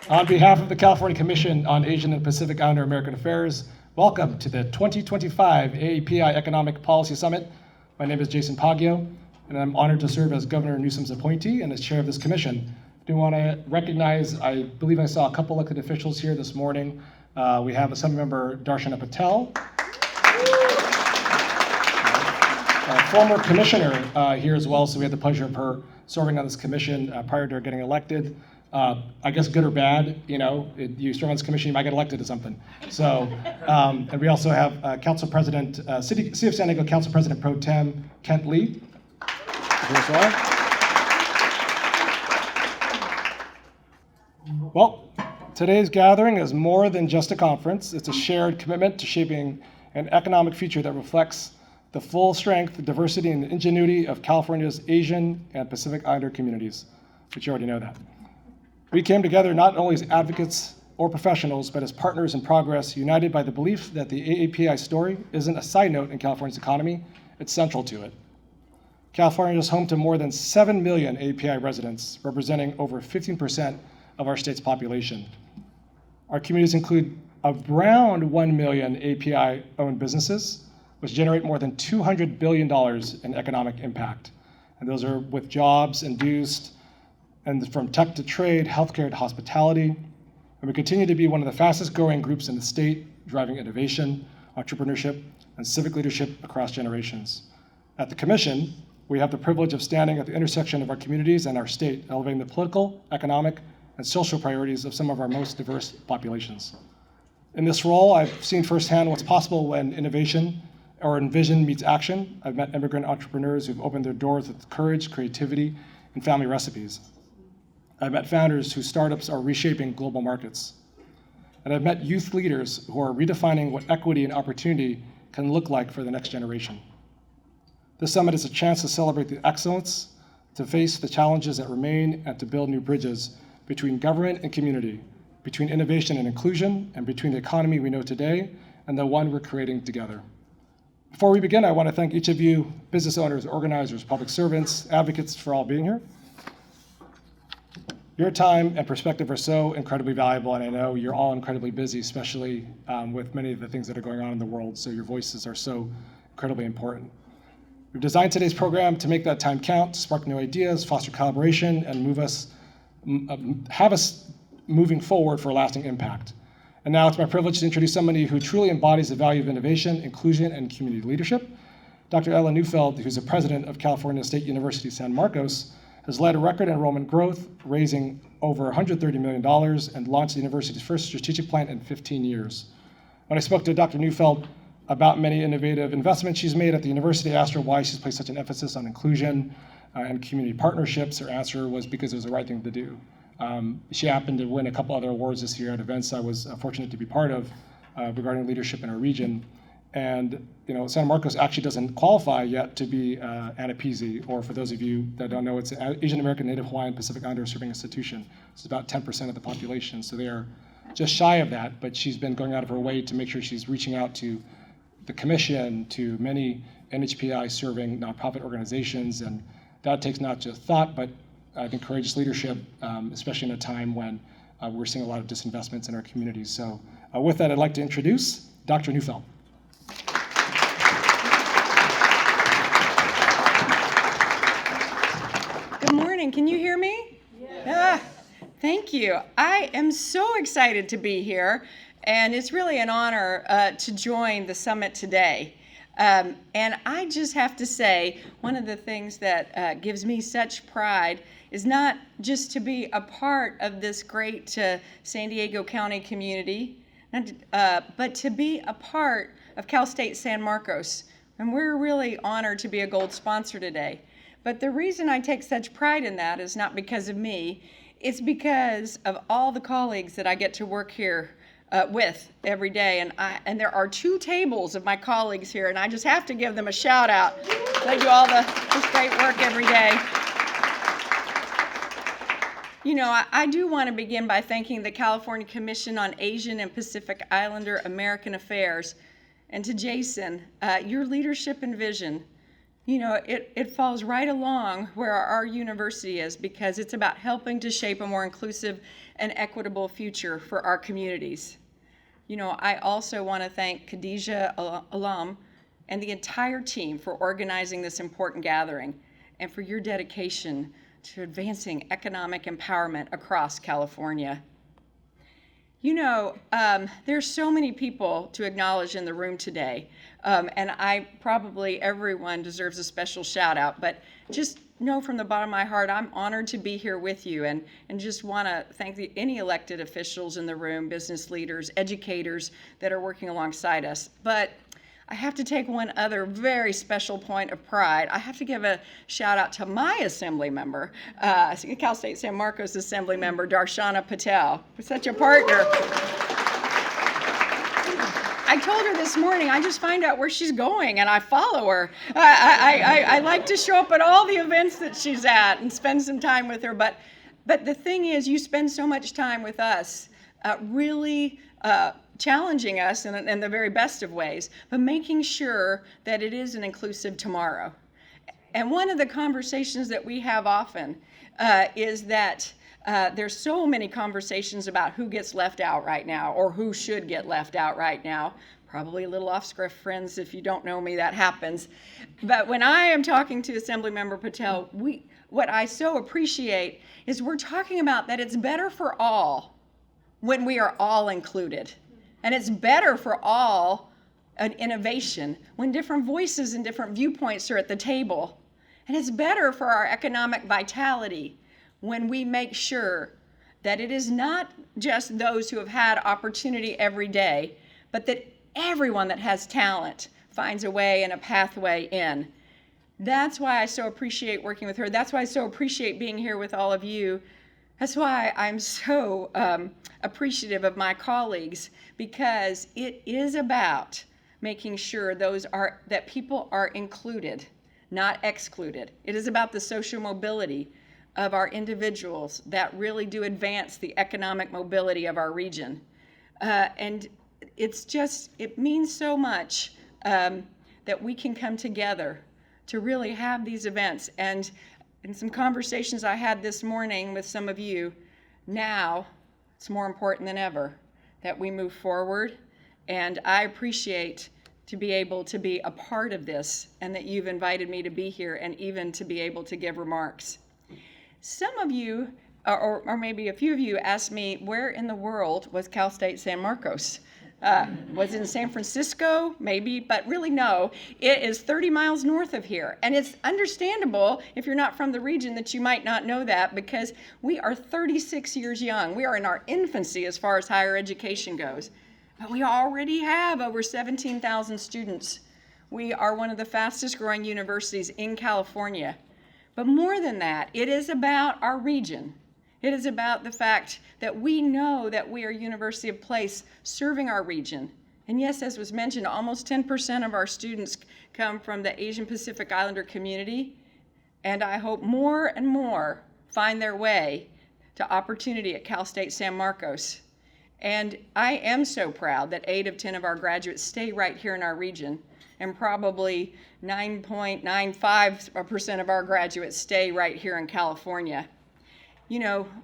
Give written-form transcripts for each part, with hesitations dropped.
On behalf of the California Commission on Asian and Pacific Islander American Affairs, welcome to the 2025 AAPI Economic Policy Summit. My name is Jason Paguio, and I'm honored to serve as Governor Newsom's appointee and as chair of this commission. I do want to recognize, I believe I saw a couple elected officials here this morning. We have Assembly Member Darshana Patel, a former commissioner here as well, so we had the pleasure of her serving on this commission prior to her getting elected. I guess good or bad, you serve on this commission, you might get elected to something. So, and we also have Council President, City of San Diego Council President Pro Tem Kent Lee. Here as well. Well, today's gathering is more than just a conference. It's a shared commitment to shaping an economic future that reflects the full strength, diversity, and ingenuity of California's Asian and Pacific Islander communities, but you already know that. We came together not only as advocates or professionals, but as partners in progress, united by the belief that the AAPI story isn't a side note in California's economy, it's central to it. California is home to more than 7 million AAPI residents, representing over 15% of our state's population. Our communities include around 1 million AAPI-owned businesses, which generate more than $200 billion in economic impact. And those are with jobs induced and from tech to trade, healthcare to hospitality. And we continue to be one of the fastest growing groups in the state, driving innovation, entrepreneurship, and civic leadership across generations. At the Commission, we have the privilege of standing at the intersection of our communities and our state, elevating the political, economic, and social priorities of some of our most diverse populations. In this role, I've seen firsthand what's possible when innovation or vision meets action. I've met immigrant entrepreneurs who've opened their doors with courage, creativity, and family recipes. I've met founders whose startups are reshaping global markets. And I've met youth leaders who are redefining what equity and opportunity can look like for the next generation. This summit is a chance to celebrate the excellence, to face the challenges that remain, and to build new bridges between government and community, between innovation and inclusion, and between the economy we know today and the one we're creating together. Before we begin, I want to thank each of you, business owners, organizers, public servants, advocates, for all being here. Your time and perspective are so incredibly valuable, and I know you're all incredibly busy, especially with many of the things that are going on in the world, so your voices are so incredibly important. We've designed today's program to make that time count, to spark new ideas, foster collaboration, and have us moving forward for a lasting impact. And now it's my privilege to introduce somebody who truly embodies the value of innovation, inclusion, and community leadership. Dr. Ella Neufeldt, who's the president of California State University San Marcos, has led a record enrollment growth, raising over $130 million, and launched the university's first strategic plan in 15 years. When I spoke to Dr. Neufeldt about many innovative investments she's made at the university, I asked her why she's placed such an emphasis on inclusion and community partnerships. Her answer was because it was the right thing to do. She happened to win a couple other awards this year at events I was fortunate to be part of regarding leadership in our region. And San Marcos actually doesn't qualify yet to be AANHPI, or for those of you that don't know, it's an Asian American Native Hawaiian Pacific Islander serving institution. It's about 10% of the population, so they are just shy of that, but she's been going out of her way to make sure she's reaching out to the commission, to many NHPI serving nonprofit organizations, and that takes not just thought, but I think courageous leadership, especially in a time when we're seeing a lot of disinvestments in our communities. So with that, I'd like to introduce Dr. Neufeldt. Good morning, can you hear me? Yes. Thank you. I am so excited to be here, and it's really an honor to join the summit today. And I just have to say, one of the things that gives me such pride is not just to be a part of this great San Diego County community, but to be a part of Cal State San Marcos. And we're really honored to be a gold sponsor today. But the reason I take such pride in that is not because of me, it's because of all the colleagues that I get to work here with every day. And there are 2 tables of my colleagues here, and I just have to give them a shout out. They do all this great work every day. I do want to begin by thanking the California Commission on Asian and Pacific Islander American Affairs. And to Jason, your leadership and vision it falls right along where our university is, because it's about helping to shape a more inclusive and equitable future for our communities. I also want to thank Khydeeja alum and the entire team for organizing this important gathering and for your dedication to advancing economic empowerment across California. There's so many people to acknowledge in the room today, and probably everyone deserves a special shout out, but just know from the bottom of my heart, I'm honored to be here with you, and just want to thank any elected officials in the room, business leaders, educators that are working alongside us. But I have to take one other very special point of pride. I have to give a shout out to my assembly member, Cal State San Marcos Assembly Member Darshana Patel, who's such a partner. I told her this morning, I just find out where she's going and I follow her. I like to show up at all the events that she's at and spend some time with her. But the thing is, you spend so much time with us, really challenging us in the very best of ways, but making sure that it is an inclusive tomorrow. And one of the conversations that we have often is that there's so many conversations about who gets left out right now or who should get left out right now. Probably a little off script, friends. If you don't know me, that happens. But when I am talking to Assemblymember Patel, what I so appreciate is we're talking about that it's better for all when we are all included. And it's better for all an innovation when different voices and different viewpoints are at the table. And it's better for our economic vitality when we make sure that it is not just those who have had opportunity every day, but that everyone that has talent finds a way and a pathway in. That's why I so appreciate working with her. That's why I so appreciate being here with all of you. That's why I'm so appreciative of my colleagues, because it is about making sure that people are included, not excluded. It is about the social mobility of our individuals that really do advance the economic mobility of our region. And it means so much that we can come together to really have these events. And in some conversations I had this morning with some of you, now it's more important than ever that we move forward. And I appreciate to be able to be a part of this and that you've invited me to be here and even to be able to give remarks. Some of you, or maybe a few of you, asked me, where in the world was Cal State San Marcos? Was it in San Francisco? Maybe, but really no. It is 30 miles north of here. And it's understandable, if you're not from the region, that you might not know that, because we are 36 years young. We are in our infancy as far as higher education goes. But we already have over 17,000 students. We are one of the fastest growing universities in California. But more than that, it is about our region. It is about the fact that we know that we are University of Place serving our region. And yes, as was mentioned, almost 10% of our students come from the Asian Pacific Islander community. And I hope more and more find their way to opportunity at Cal State San Marcos. And I am so proud that 8 of 10 of our graduates stay right here in our region. And probably 9.95% of our graduates stay right here in California.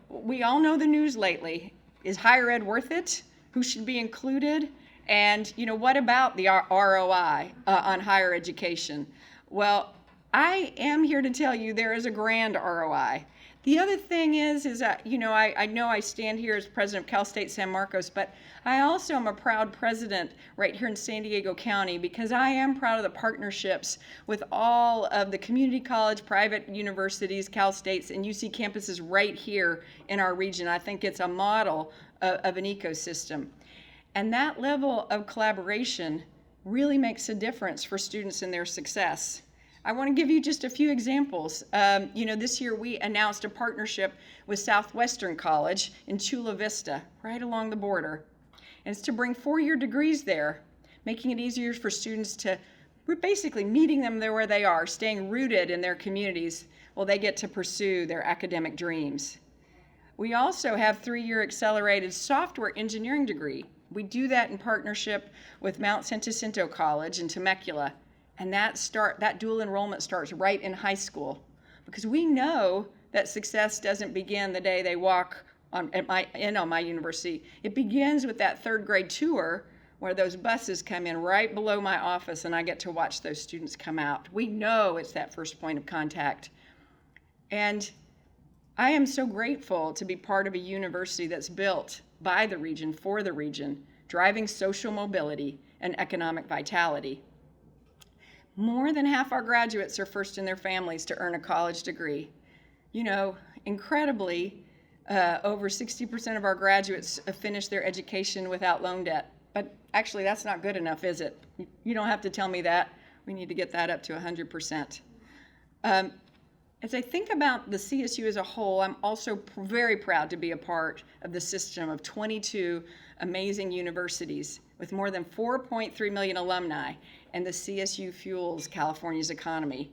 We all know the news lately. Is higher ed worth it? Who should be included? And, what about the ROI on higher education? Well, I am here to tell you there is a grand ROI. The other thing is that, I know I stand here as president of Cal State San Marcos, but I also am a proud president right here in San Diego County, because I am proud of the partnerships with all of the community college, private universities, Cal States, and UC campuses right here in our region. I think it's a model of an ecosystem. And that level of collaboration really makes a difference for students and their success. I want to give you just a few examples. This year we announced a partnership with Southwestern College in Chula Vista, right along the border. And it's to bring 4-year degrees there, making it easier for students to, we're basically meeting them there where they are, staying rooted in their communities while they get to pursue their academic dreams. We also have 3-year accelerated software engineering degree. We do that in partnership with Mount Santo College in Temecula. And that dual enrollment starts right in high school, because we know that success doesn't begin the day they walk on my university. It begins with that third grade tour where those buses come in right below my office and I get to watch those students come out. We know it's that first point of contact. And I am so grateful to be part of a university that's built by the region, for the region, driving social mobility and economic vitality. More than half our graduates are first in their families to earn a college degree. You know, incredibly, over 60% of our graduates finish their education without loan debt. But actually, that's not good enough, is it? You don't have to tell me that. We need to get that up to 100%. As I think about the CSU as a whole, I'm also very proud to be a part of the system of 22 amazing universities with more than 4.3 million alumni, and the CSU fuels California's economy.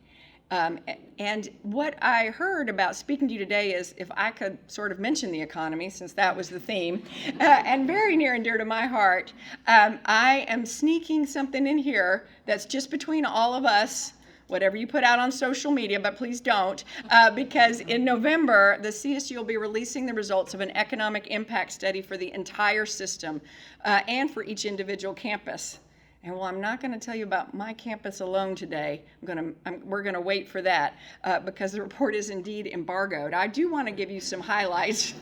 And what I heard about speaking to you today is if I could sort of mention the economy, since that was the theme, and very near and dear to my heart, I am sneaking something in here that's just between all of us, whatever you put out on social media, but please don't, because in November, the CSU will be releasing the results of an economic impact study for the entire system and for each individual campus. And while I'm not going to tell you about my campus alone today, we're going to wait for that because the report is indeed embargoed. I do want to give you some highlights.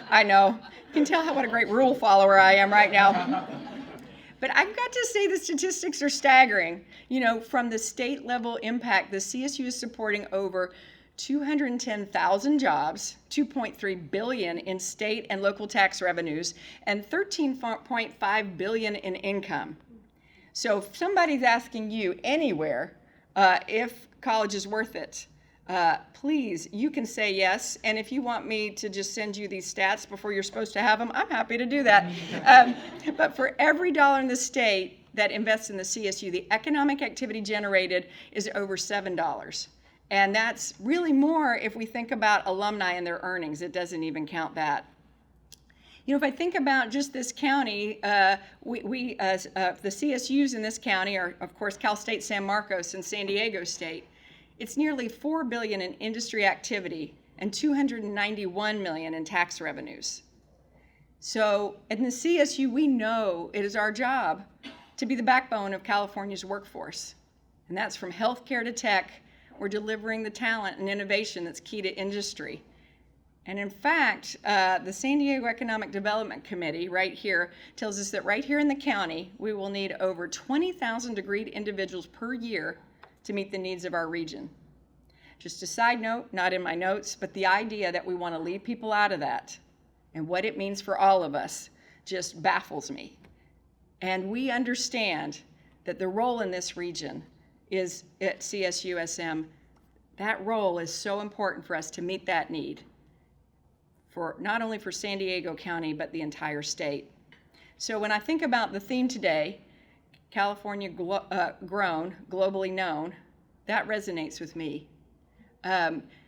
I know. You can tell what a great rule follower I am right now. But I've got to say the statistics are staggering. You know, from the state level impact, the CSU is supporting over 210,000 jobs, $2.3 billion in state and local tax revenues, and $13.5 billion in income. So if somebody's asking you anywhere if college is worth it, please, you can say yes. And if you want me to just send you these stats before you're supposed to have them, I'm happy to do that. But for every dollar in the state that invests in the CSU, the economic activity generated is over $7. And that's really more if we think about alumni and their earnings. It doesn't even count that. You know, if I think about just this county, the CSUs in this county are, of course, Cal State San Marcos and San Diego State. It's nearly $4 billion in industry activity and $291 million in tax revenues. So in the CSU, we know it is our job to be the backbone of California's workforce. And that's from healthcare to tech. We're delivering the talent and innovation that's key to industry. And in fact, the San Diego Economic Development Committee right here tells us that right here in the county, we will need over 20,000 degreed individuals per year to meet the needs of our region. Just a side note, not in my notes, but the idea that we want to leave people out of that and what it means for all of us just baffles me. And we understand that the role in this region is at CSUSM. That role is so important for us to meet that need, for not only for San Diego County, but the entire state. So when I think about the theme today, California grown, globally known, that resonates with me.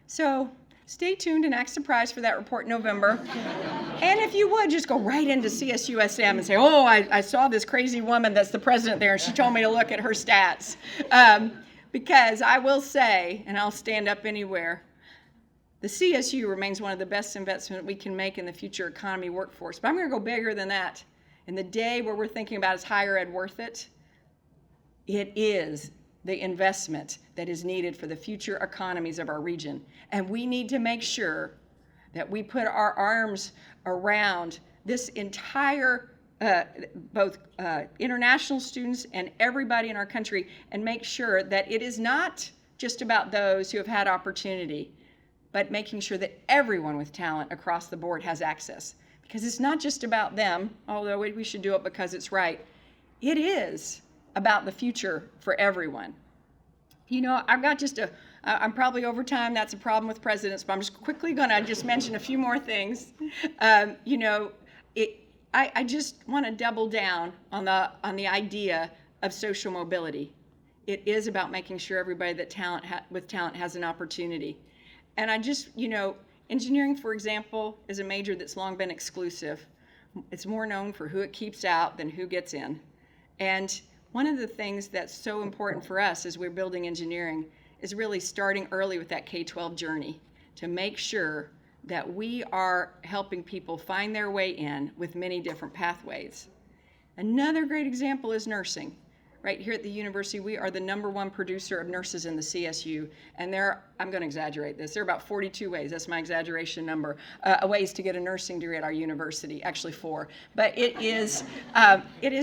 So stay tuned and act surprised for that report in November. And if you would, just go right into CSUSM and say, oh, I saw this crazy woman that's the president there, and she told me to look at her stats. Because I will say, and I'll stand up anywhere, the CSU remains one of the best investments we can make in the future economy workforce. But I'm going to go bigger than that. In the day where we're thinking about is higher ed worth it? It is the investment that is needed for the future economies of our region. And we need to make sure that we put our arms around this entire, both international students and everybody in our country, and make sure that it is not just about those who have had opportunity, but making sure that everyone with talent across the board has access. Because it's not just about them, although we should do it because it's right. It is about the future for everyone. You know, I've got I'm probably over time, that's a problem with presidents, but I'm just quickly gonna just mention a few more things. You know, I just wanna double down on the idea of social mobility. It is about making sure everybody with talent has an opportunity. And I just, you know, engineering, for example, is a major that's long been exclusive. It's more known for who it keeps out than who gets in. And one of the things that's so important for us as we're building engineering is really starting early with that K-12 journey to make sure that we are helping people find their way in with many different pathways. Another great example is nursing. Right here at the university, we are the #1 producer of nurses in the CSU, and I'm going to exaggerate this, there are about 42 ways, that's my exaggeration number, ways to get a nursing degree at our university, actually 4. But it is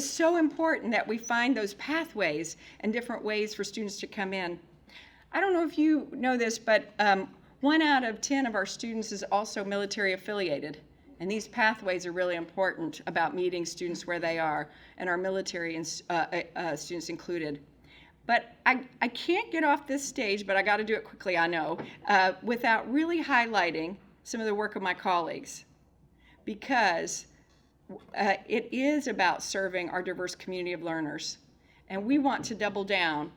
so important that we find those pathways and different ways for students to come in. I don't know if you know this, but 1 out of 10 of our students is also military affiliated. And these pathways are really important about meeting students where they are, and our military students included. But I can't get off this stage, but I got to do it quickly, I know, without really highlighting some of the work of my colleagues. Because it is about serving our diverse community of learners. And we want to double down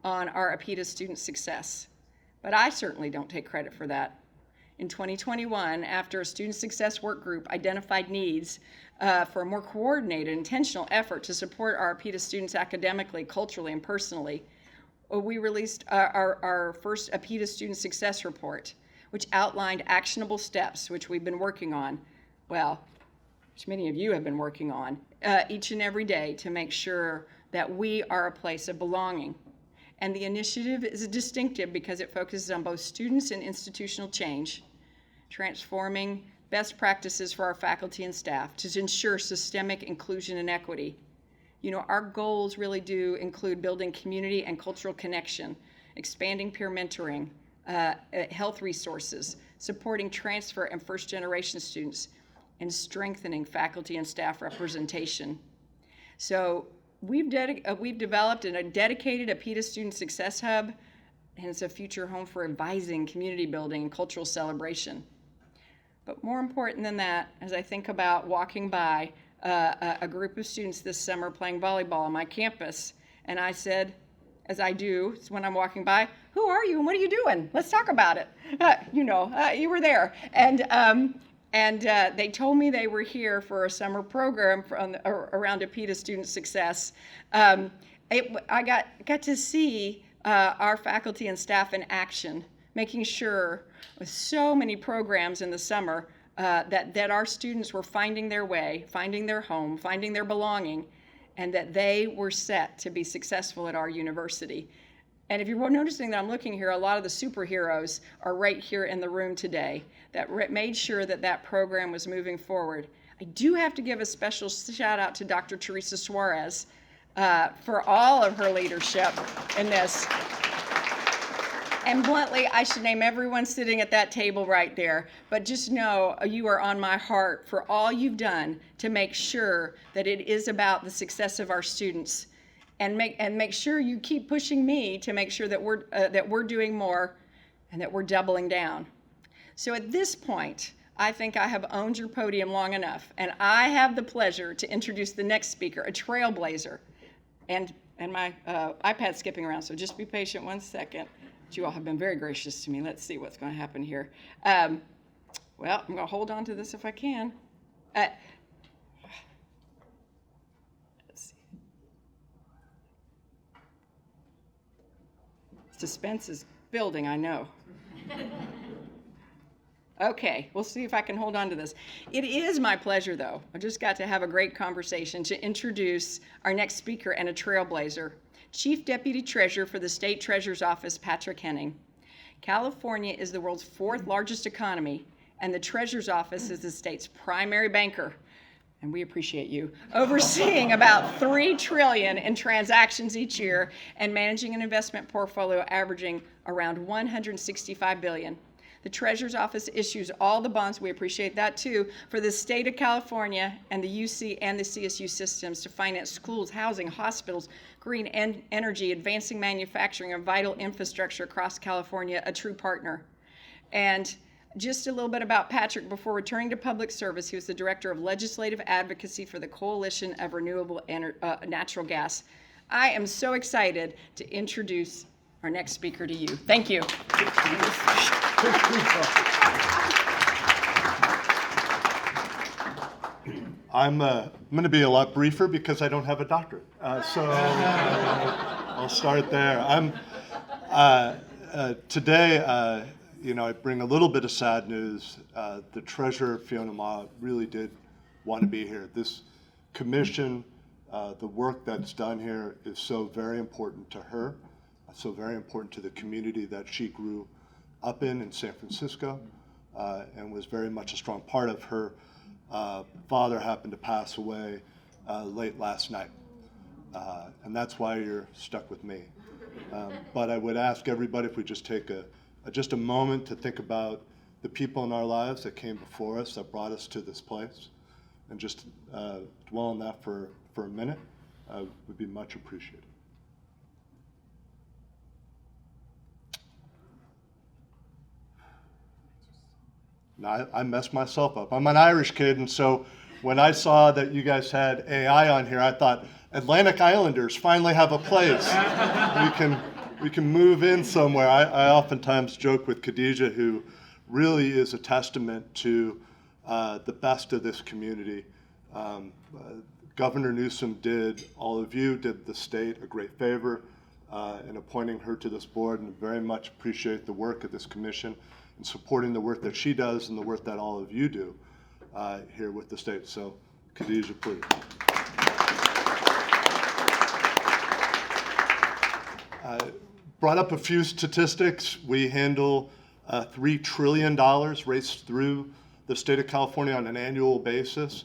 on our AAPI student success. But I certainly don't take credit for that. In 2021, after a student success work group identified needs for a more coordinated, intentional effort to support our AAPI students academically, culturally, and personally, we released our first AAPI student success report, which outlined actionable steps, which we've been working on, which many of you have been working on, each and every day to make sure that we are a place of belonging. And the initiative is distinctive because it focuses on both students and institutional change, transforming best practices for our faculty and staff to ensure systemic inclusion and equity. You know, our goals really do include building community and cultural connection, expanding peer mentoring, health resources, supporting transfer and first-generation students, and strengthening faculty and staff representation. So we've developed a dedicated AAPI Student Success Hub, and it's a future home for advising, community building, and cultural celebration. But more important than that, as I think about walking by a group of students this summer playing volleyball on my campus, and I said, as I do when I'm walking by, "Who are you and what are you doing? Let's talk about it." You were there. And they told me they were here for a summer program around AAPI student success. I got to see our faculty and staff in action, making sure with so many programs in the summer that our students were finding their way, finding their home, finding their belonging, and that they were set to be successful at our university. And if you're noticing that I'm looking here, a lot of the superheroes are right here in the room today that made sure that that program was moving forward. I do have to give a special shout out to Dr. Teresa Suarez for all of her leadership in this. And bluntly, I should name everyone sitting at that table right there, but just know you are on my heart for all you've done to make sure that it is about the success of our students, and make sure you keep pushing me to make sure that we're doing more and that we're doubling down. So at this point, I think I have owned your podium long enough, and I have the pleasure to introduce the next speaker, a trailblazer, and my iPad's skipping around, so just be patient 1 second. You all have been very gracious to me. Let's see what's going to happen here. I'm going to hold on to this if I can. Let's see. Suspense is building, I know. Okay, we'll see if I can hold on to this. It is my pleasure, though. I just got to have a great conversation to introduce our next speaker and a trailblazer, Chief Deputy Treasurer for the State Treasurer's Office, Patrick Hennings. California is the world's 4th largest economy, and the Treasurer's Office is the state's primary banker, and we appreciate you, overseeing about $3 trillion in transactions each year and managing an investment portfolio averaging around $165 billion. The Treasurer's Office issues all the bonds, we appreciate that too, for the state of California and the UC and the CSU systems to finance schools, housing, hospitals, green energy, advancing manufacturing, and vital infrastructure across California, a true partner. And just a little bit about Patrick before returning to public service. He was the Director of Legislative Advocacy for the Coalition of Renewable Natural Gas. I am so excited to introduce our next speaker to you. Thank you. I'm going to be a lot briefer because I don't have a doctorate. I'll start there. Today, I bring a little bit of sad news. The Treasurer, Fiona Ma, really did want to be here. This commission, the work that's done here is so very important to her, so very important to the community that she grew up in San Francisco, and was very much a strong part of. Her father happened to pass away late last night, and that's why you're stuck with me. But I would ask everybody if we just take just a moment to think about the people in our lives that came before us, that brought us to this place, and just dwell on that for a minute, would be much appreciated. Now, I messed myself up. I'm an Irish kid, and so when I saw that you guys had AI on here, I thought, Atlantic Islanders finally have a place. We can move in somewhere. I oftentimes joke with Khydeeja, who really is a testament to the best of this community. Governor Newsom did, all of you did the state a great favor in appointing her to this board, and very much appreciate the work of this commission and supporting the work that she does and the work that all of you do here with the state. So, Khydeeja, please. Brought up a few statistics. We handle $3 trillion raced through the state of California on an annual basis.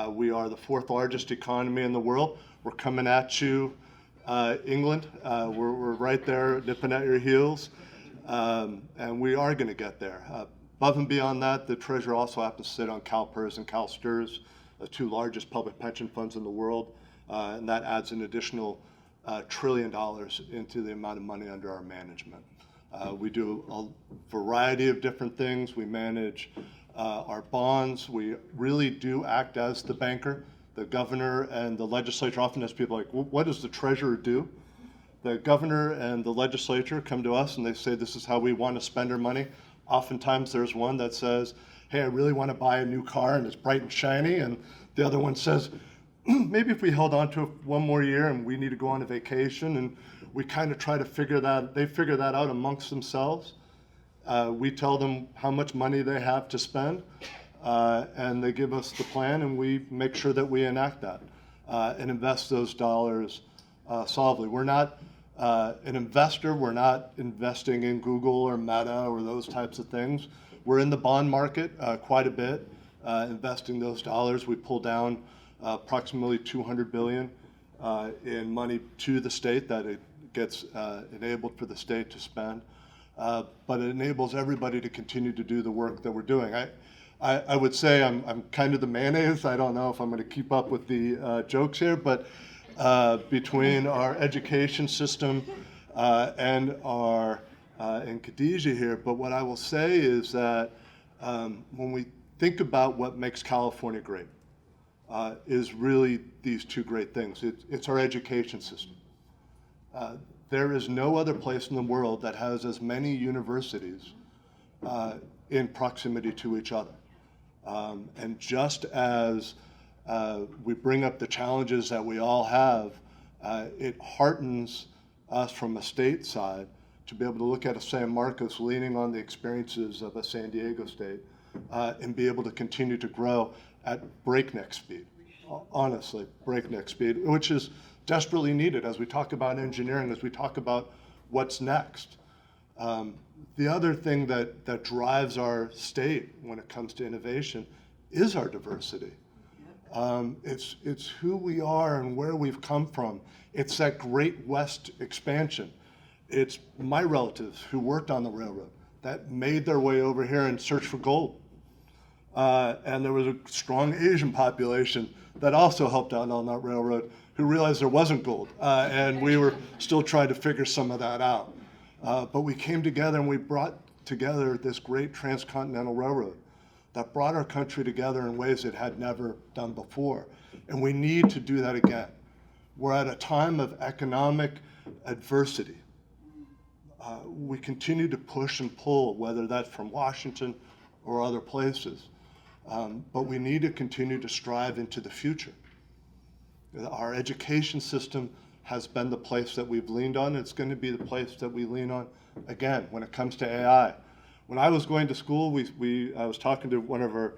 We are the 4th largest economy in the world. We're coming at you, England. We're right there nipping at your heels. And we are going to get there. Above and beyond that, the Treasurer also happens to sit on CalPERS and CalSTRS, the 2 largest public pension funds in the world, and that adds an additional $1 trillion into the amount of money under our management. We do a variety of different things. We manage our bonds. We really do act as the banker. The governor and the legislature often has people like, well, what does the Treasurer do? The governor and the legislature come to us and they say, this is how we want to spend our money. Oftentimes there's one that says, hey, I really want to buy a new car and it's bright and shiny. And the other one says, maybe if we held on to it one more year and we need to go on a vacation, and we kind of try to they figure that out amongst themselves. We tell them how much money they have to spend, and they give us the plan, and we make sure that we enact that and invest those dollars solidly. We're not an investor. We're not investing in Google or Meta or those types of things. We're in the bond market quite a bit, investing those dollars. We pull down approximately $200 billion in money to the state that it gets enabled for the state to spend. But it enables everybody to continue to do the work that we're doing. I would say I'm kind of the mayonnaise. I don't know if I'm going to keep up with the jokes here, but between our education system and Khydeeja here. But what I will say is that when we think about what makes California great, is really these 2 great things. It's our education system. There is no other place in the world that has as many universities in proximity to each other. And just as we bring up the challenges that we all have, it heartens us from a state side to be able to look at a San Marcos leaning on the experiences of a San Diego State and be able to continue to grow at breakneck speed, honestly, breakneck speed, which is desperately needed as we talk about engineering, as we talk about what's next. The other thing that drives our state when it comes to innovation is our diversity. It's who we are and where we've come from. It's that Great West expansion. It's my relatives who worked on the railroad that made their way over here in search for gold. And there was a strong Asian population that also helped out on that railroad who realized there wasn't gold. And we were still trying to figure some of that out. But we came together and we brought together this great transcontinental railroad that brought our country together in ways it had never done before. And we need to do that again. We're at a time of economic adversity. We continue to push and pull, whether that's from Washington or other places. But we need to continue to strive into the future. Our education system has been the place that we've leaned on. It's going to be the place that we lean on again when it comes to AI. When I was going to school, I was talking to one of our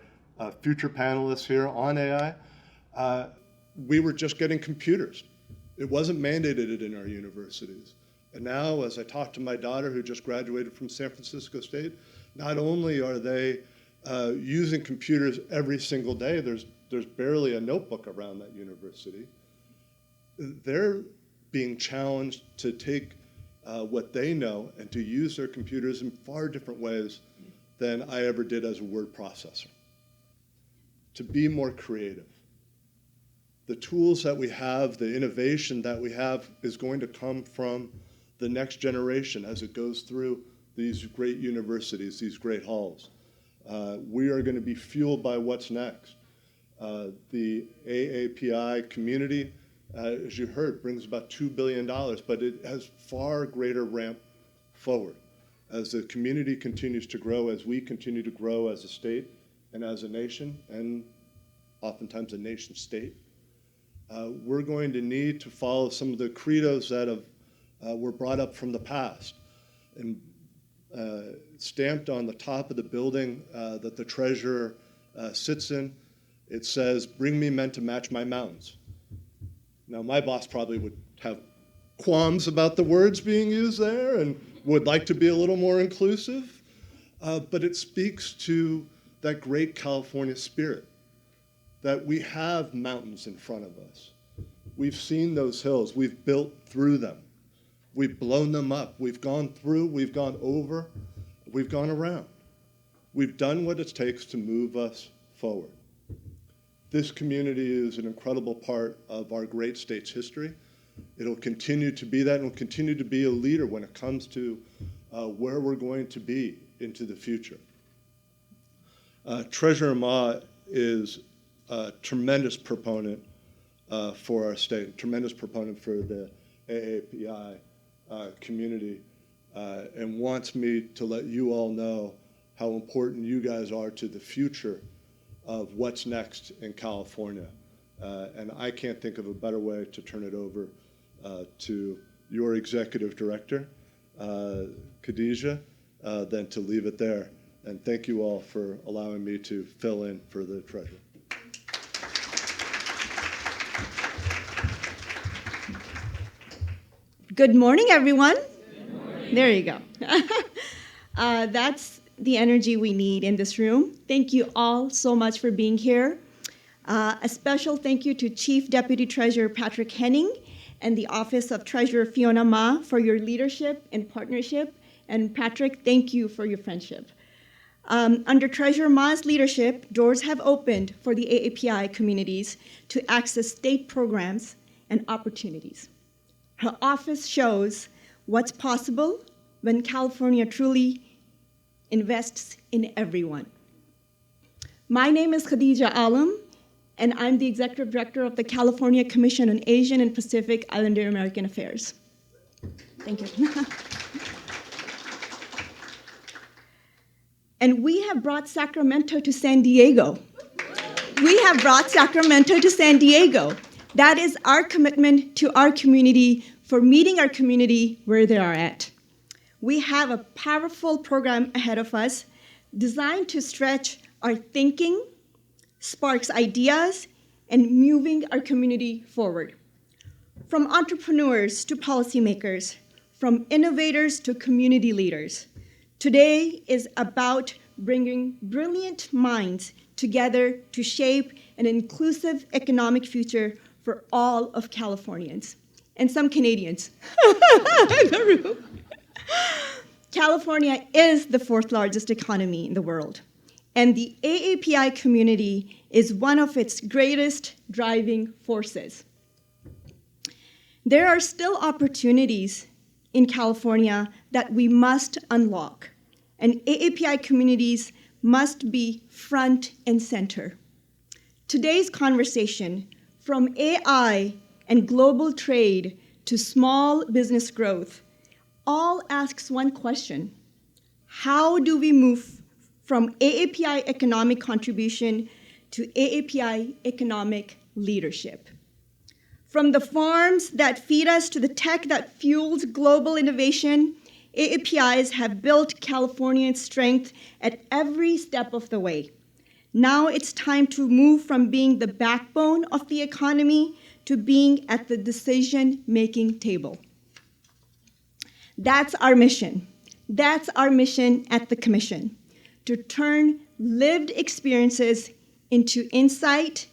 future panelists here on AI. We were just getting computers. It wasn't mandated in our universities. And now, as I talk to my daughter who just graduated from San Francisco State, not only are they using computers every single day, there's barely a notebook around that university. They're being challenged to take what they know and to use their computers in far different ways than I ever did as a word processor. To be more creative. The tools that we have, the innovation that we have is going to come from the next generation as it goes through these great universities, these great halls. We are going to be fueled by what's next. The AAPI community, as you heard, brings about $2 billion, but it has far greater ramp forward. As the community continues to grow, as we continue to grow as a state and as a nation, and oftentimes a nation state, we're going to need to follow some of the credos that were brought up from the past. And stamped on the top of the building that the treasurer sits in, it says, "Bring me men to match my mountains." Now, my boss probably would have qualms about the words being used there and would like to be a little more inclusive, but it speaks to that great California spirit, that we have mountains in front of us. We've seen those hills. We've built through them. We've blown them up. We've gone through. We've gone over. We've gone around. We've done what it takes to move us forward. This community is an incredible part of our great state's history. It'll continue to be that, and will continue to be a leader when it comes to where we're going to be into the future. Treasurer Ma is a tremendous proponent for our state, a tremendous proponent for the AAPI community, and wants me to let you all know how important you guys are to the future of what's next in California. And I can't think of a better way to turn it over to your executive director, Khydeeja, than to leave it there. And thank you all for allowing me to fill in for the treasurer. Good morning, everyone. Good morning. There you go. That's the energy we need in this room. Thank you all so much for being here. A special thank you to Chief Deputy Treasurer Patrick Hennings and the Office of Treasurer Fiona Ma for your leadership and partnership. And Patrick, thank you for your friendship. Under Treasurer Ma's leadership, doors have opened for the AAPI communities to access state programs and opportunities. Her office shows what's possible when California truly invests in everyone. My name is Khydeeja Alam, and I'm the Executive Director of the California Commission on Asian and Pacific Islander American Affairs. Thank you. And we have brought Sacramento to San Diego. We have brought Sacramento to San Diego. That is our commitment to our community for meeting our community where they are at. We have a powerful program ahead of us designed to stretch our thinking, sparks ideas, and moving our community forward. From entrepreneurs to policymakers, from innovators to community leaders, today is about bringing brilliant minds together to shape an inclusive economic future for all of Californians, and some Canadians in the room. California is the fourth largest economy in the world, and the AAPI community is one of its greatest driving forces. There are still opportunities in California that we must unlock, and AAPI communities must be front and center. Today's conversation, from AI and global trade to small business growth, all asks one question: how do we move from AAPI economic contribution to AAPI economic leadership. From the farms that feed us to the tech that fuels global innovation, AAPIs have built Californian strength at every step of the way. Now it's time to move from being the backbone of the economy to being at the decision-making table. That's our mission. That's our mission at the Commission, to turn lived experiences into insight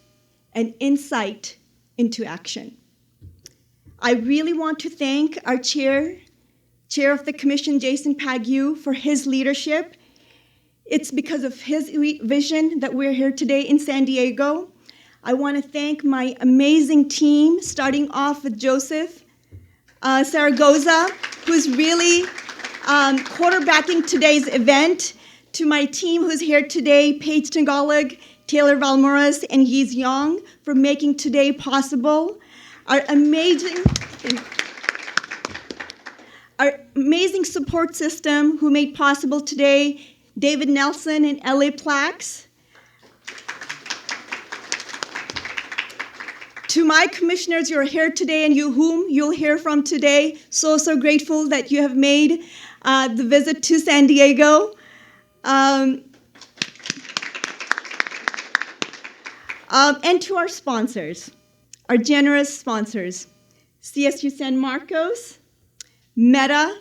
and insight into action. I really want to thank our chair of the Commission, Jason Paguio, for his leadership. It's because of his vision that we're here today in San Diego. I want to thank my amazing team, starting off with Joseph Zaragoza, who's really quarterbacking today's event. To my team who's here today, Paige Tagalog, Taylor Valmoras, and Yiz Young, for making today possible. Our amazing support system who made possible today, David Nelson and LA Plaques. To my commissioners who are here today and whom you'll hear from today, so grateful that you have made the visit to San Diego. And to our sponsors, our generous sponsors, CSU San Marcos, Meta,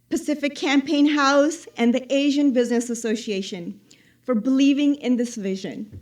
Pacific Campaign House, and the Asian Business Association, for believing in this vision.